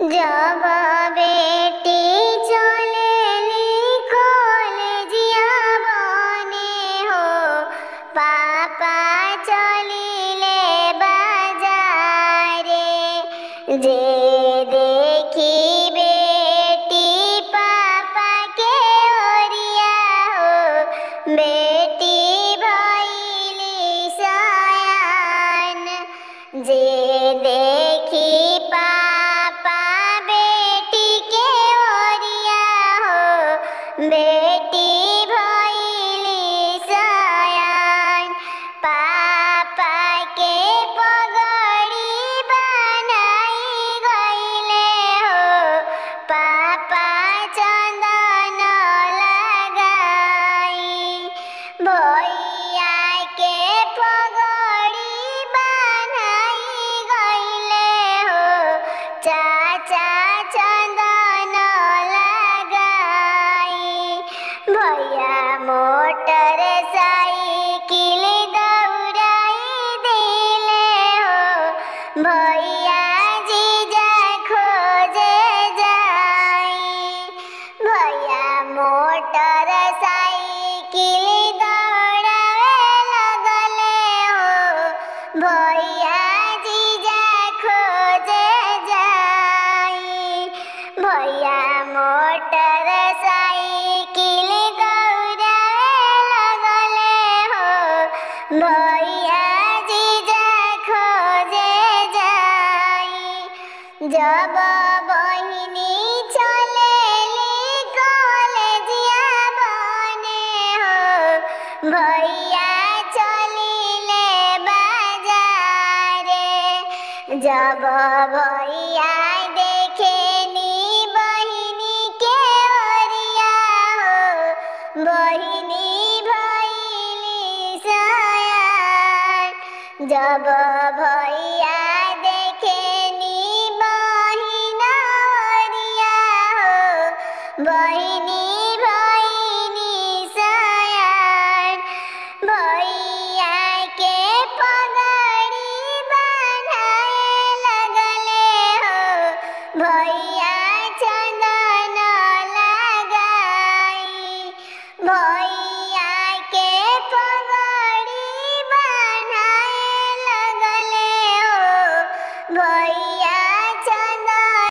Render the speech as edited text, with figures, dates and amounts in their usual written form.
जब बेटी चलेली कॉलेजिया बने हो, पापा चलिले बाजारे। जे देखी बेटी पापा के ओरिया हो, बेटी भइली सयान। जे देखी पापा बेटी के ओरिया हो, बेटी भइली सयान। पापा के पगड़ी बनाई गइले हो, पापा चंदन लगाई। भैया के पगड़ी बनाई गइले हो, चाचा चंदन लगाई। भैया मोटर साइकिल दौड़ाई दिले हो, भैया जीजा खोजे जाई। भैया मोटर साइकिल दौड़ावे लगले हो, भैया जीजा खोजे जाई। भैया मोटर साइकिल दौड़ावे लगले हो, भैया जीजा खोजे जाई। जब बहिनी चलेली कॉलेजिया बने हो, भैया चलिले बाजारे। जब भैया देखेनी बहिनी के ओरिया हो, बहिनी भइली सयान। जब भैया